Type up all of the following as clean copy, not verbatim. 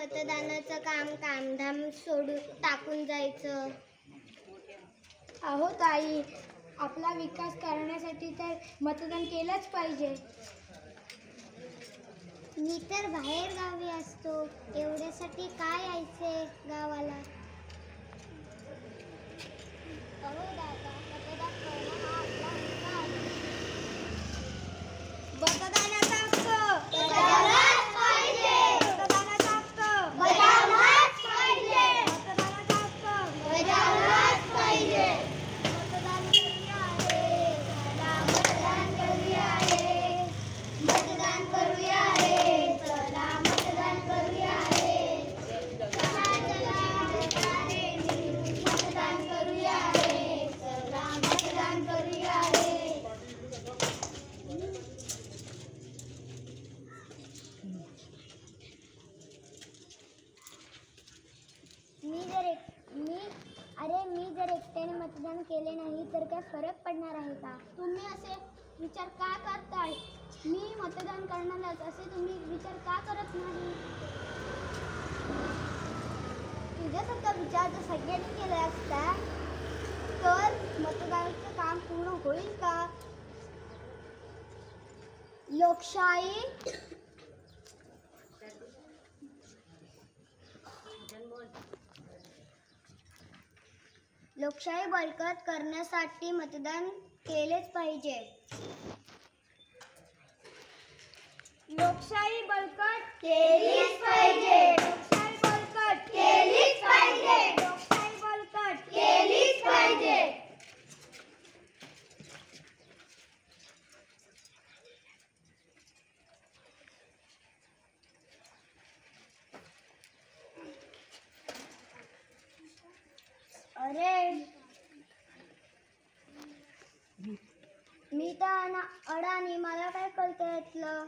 मतदानाचं काम कामधाम सोडून टाकून जायचं? अहो ताई, आपला विकास करण्यासाठी तर मतदान केलंच पाहिजे. मी तर बाहेर गावी असतो, एवढ्यासाठी काय यायचे गावाला? अहो दादा, मतदान करणं हा आपला हक्क आहे. मतदानाचा हक्क बजावलाच पाहिजे. मतदानाचा हक्क बजावलाच पाहिजे. मतदानाचा हक्क बजावलाच पाहिजे. मतदान करूया रे. चला मतदान करूया रे. मतदान करूया रे. चला मतदान करूया रे. मी जर एकट्याने मतदान केले नाही तर काय फरक पडणार आहे का? तुम्ही असे विचार का करताय? मी मतदान करणारच असे तुम्ही विचार का करत नाही? तुझ्यासारखा विचार जर सगळ्यांनी केला असता तर मतदानाचं काम पूर्ण होईल का? लोकशाही बळकट करण्यासाठी मतदान केलेच पाहिजे. लोकशाही बळकट केलीच पाहिजे. लोकशाही बळकट केलीच पाहिजे. लोकशाही बळकट केलीच पाहिजे. अरे मी तर अडाणी, मला काय कळतं यातलं?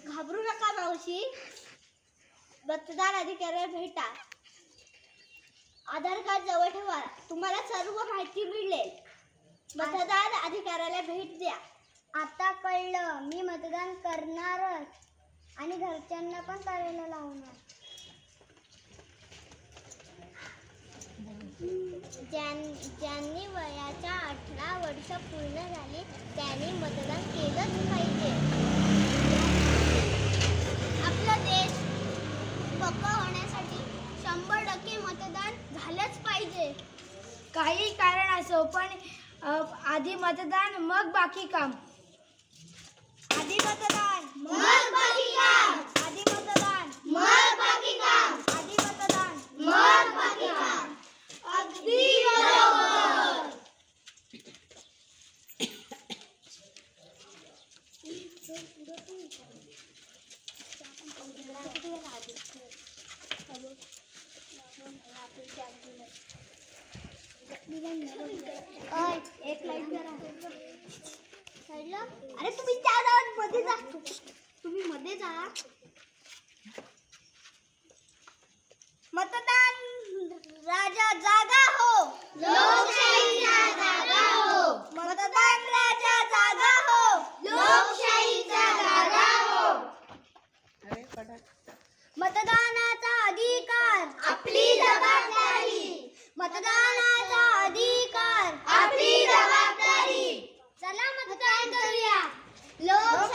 घाबरू नका मावशी, मतदान अधिकाऱ्याला भेटा, आधार कार्ड जवळ ठेवा, तुम्हाला सर्व माहिती मिळेल. मतदान अधिकाऱ्याला भेट द्या. आता कळलं, मी मतदान करणारच आणि घरच्यांना पण करायला लावणार. ज्यांनी वयाच्या 18 वर्ष पूर्ण झाली त्यांनी मतदान केलंच पाहिजे. आपला देश पक्का होण्यासाठी 100% मतदान झालंच पाहिजे. काही कारण असो, पण आधी मतदान मग बाकी काम. आधी मतदान मग बाकी काम. आधी मतदान मग बाकी काम. आधी मतदान मग बाकी काम. अगदी बरोबर. एक लाईट करा. अरे तुम्ही त्या जाऊन मध्ये जा. तुम्ही मध्ये जा. मतदान राजा जागा हो. लोकशाहीचा जागा हो. मतदान राजा जागा हो. लोकशाहीचा जागा हो. मतदानाचा अधिकार आपली जबाबदारी. मतदानाचा अधिकार आपली जबाबदारी. चला मतदान करूया. लोक